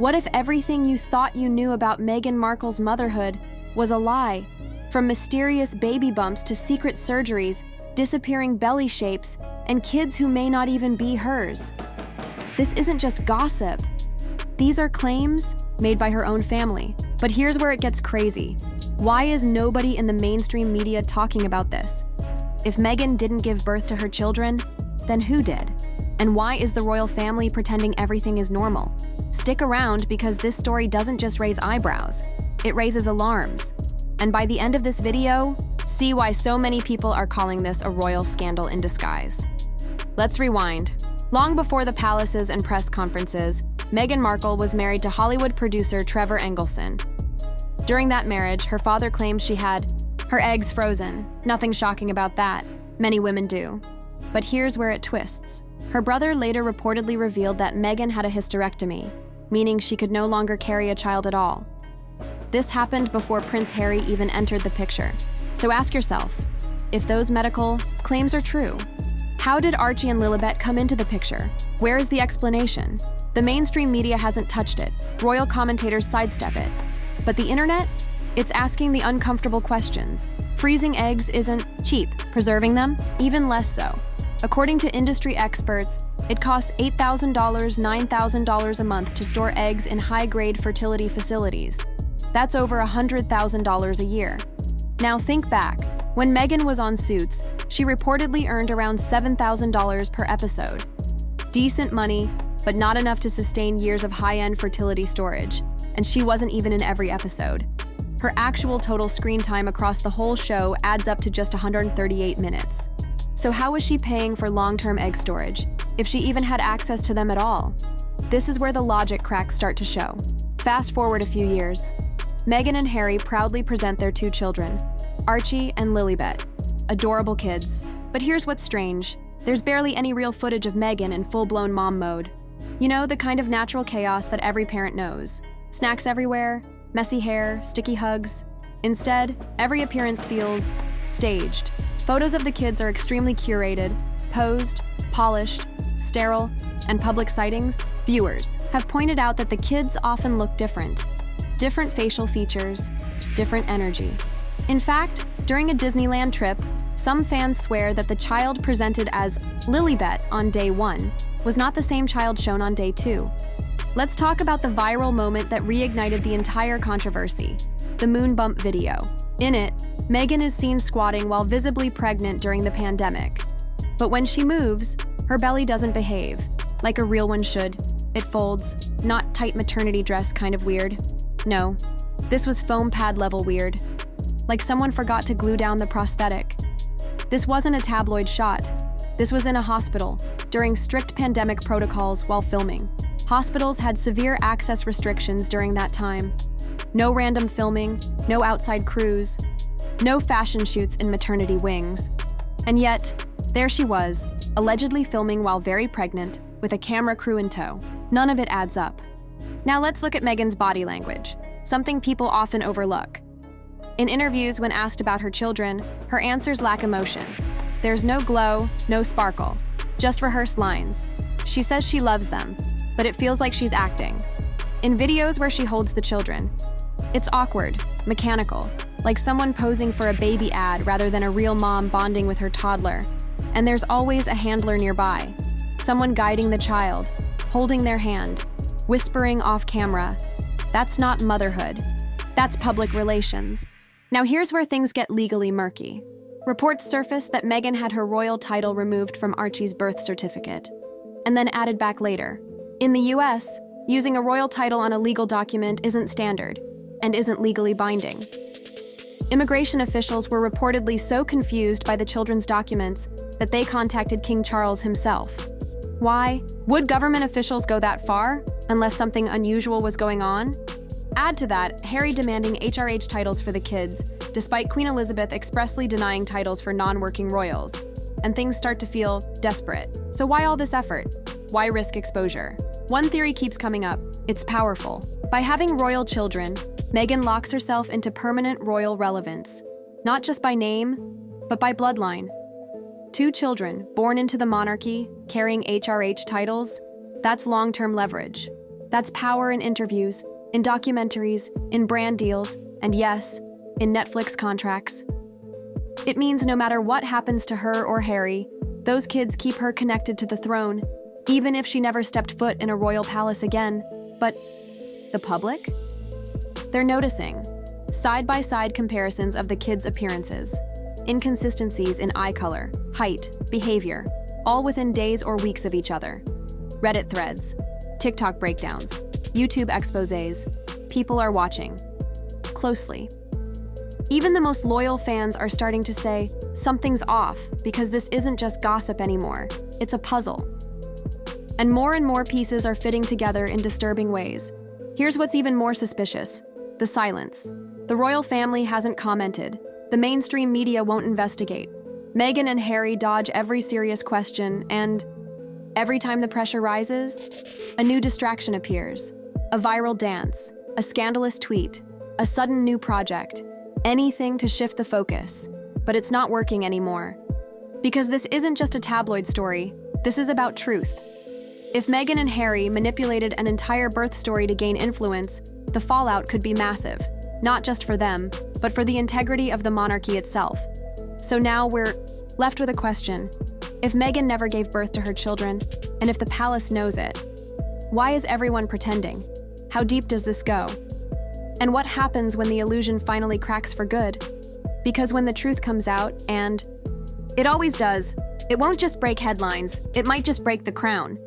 What if everything you thought you knew about Meghan Markle's motherhood was a lie? From mysterious baby bumps to secret surgeries, disappearing belly shapes, and kids who may not even be hers. This isn't just gossip. These are claims made by her own family. But here's where it gets crazy. Why is nobody in the mainstream media talking about this? If Meghan didn't give birth to her children, then who did? And why is the royal family pretending everything is normal? Stick around, because this story doesn't just raise eyebrows, it raises alarms. And by the end of this video, see why so many people are calling this a royal scandal in disguise. Let's rewind. Long before the palaces and press conferences, Meghan Markle was married to Hollywood producer Trevor Engelson. During that marriage, her father claimed she had her eggs frozen. Nothing shocking about that. Many women do. But here's where it twists. Her brother later reportedly revealed that Meghan had a hysterectomy, meaning she could no longer carry a child at all. This happened before Prince Harry even entered the picture. So ask yourself, if those medical claims are true, how did Archie and Lilibet come into the picture? Where is the explanation? The mainstream media hasn't touched it. Royal commentators sidestep it. But the internet? It's asking the uncomfortable questions. Freezing eggs isn't cheap. Preserving them? Even less so. According to industry experts, it costs $8,000, $9,000 a month to store eggs in high-grade fertility facilities. That's over $100,000 a year. Now think back. When Meghan was on Suits, she reportedly earned around $7,000 per episode. Decent money, but not enough to sustain years of high-end fertility storage. And she wasn't even in every episode. Her actual total screen time across the whole show adds up to just 138 minutes. So how was she paying for long-term egg storage, if she even had access to them at all? This is where the logic cracks start to show. Fast forward a few years. Meghan and Harry proudly present their two children, Archie and Lilibet. Adorable kids. But here's what's strange. There's barely any real footage of Meghan in full-blown mom mode. You know, the kind of natural chaos that every parent knows. Snacks everywhere, messy hair, sticky hugs. Instead, every appearance feels staged. Photos of the kids are extremely curated, posed, polished, sterile, and public sightings. Viewers have pointed out that the kids often look different. Different facial features, different energy. In fact, during a Disneyland trip, some fans swear that the child presented as Lilibet on day 1 was not the same child shown on day 2. Let's talk about the viral moment that reignited the entire controversy, the moon bump video. In it, Meghan is seen squatting while visibly pregnant during the pandemic. But when she moves, her belly doesn't behave, like a real one should. It folds, not tight maternity dress kind of weird. No, this was foam pad level weird. Like someone forgot to glue down the prosthetic. This wasn't a tabloid shot. This was in a hospital, during strict pandemic protocols while filming. Hospitals had severe access restrictions during that time. No random filming, no outside crews, no fashion shoots in maternity wings. And yet, there she was, allegedly filming while very pregnant, with a camera crew in tow. None of it adds up. Now let's look at Meghan's body language, something people often overlook. In interviews when asked about her children, her answers lack emotion. There's no glow, no sparkle, just rehearsed lines. She says she loves them, but it feels like she's acting. In videos where she holds the children, it's awkward, mechanical, like someone posing for a baby ad rather than a real mom bonding with her toddler. And there's always a handler nearby, someone guiding the child, holding their hand, whispering off camera. That's not motherhood. That's public relations. Now here's where things get legally murky. Reports surfaced that Meghan had her royal title removed from Archie's birth certificate, and then added back later. In the US, using a royal title on a legal document isn't standard, and isn't legally binding. Immigration officials were reportedly so confused by the children's documents that they contacted King Charles himself. Why? Would government officials go that far, unless something unusual was going on? Add to that, Harry demanding HRH titles for the kids, despite Queen Elizabeth expressly denying titles for non-working royals. And things start to feel desperate. So why all this effort? Why risk exposure? One theory keeps coming up. It's powerful. By having royal children, Meghan locks herself into permanent royal relevance, not just by name, but by bloodline. 2 children born into the monarchy, carrying HRH titles, that's long-term leverage. That's power in interviews, in documentaries, in brand deals, and yes, in Netflix contracts. It means no matter what happens to her or Harry, those kids keep her connected to the throne, even if she never stepped foot in a royal palace again. But the public? They're noticing. Side-by-side comparisons of the kids' appearances. Inconsistencies in eye color, height, behavior, all within days or weeks of each other. Reddit threads, TikTok breakdowns, YouTube exposés. People are watching closely. Even the most loyal fans are starting to say, something's off, because this isn't just gossip anymore, it's a puzzle. And more pieces are fitting together in disturbing ways. Here's what's even more suspicious: the silence. The royal family hasn't commented. The mainstream media won't investigate. Meghan and Harry dodge every serious question, and every time the pressure rises, a new distraction appears. A viral dance, a scandalous tweet, a sudden new project. Anything to shift the focus. But it's not working anymore. Because this isn't just a tabloid story, this is about truth. If Meghan and Harry manipulated an entire birth story to gain influence, the fallout could be massive, not just for them, but for the integrity of the monarchy itself. So now we're left with a question. If Meghan never gave birth to her children, and if the palace knows it, why is everyone pretending? How deep does this go? And what happens when the illusion finally cracks for good? Because when the truth comes out, and it always does, it won't just break headlines, it might just break the crown.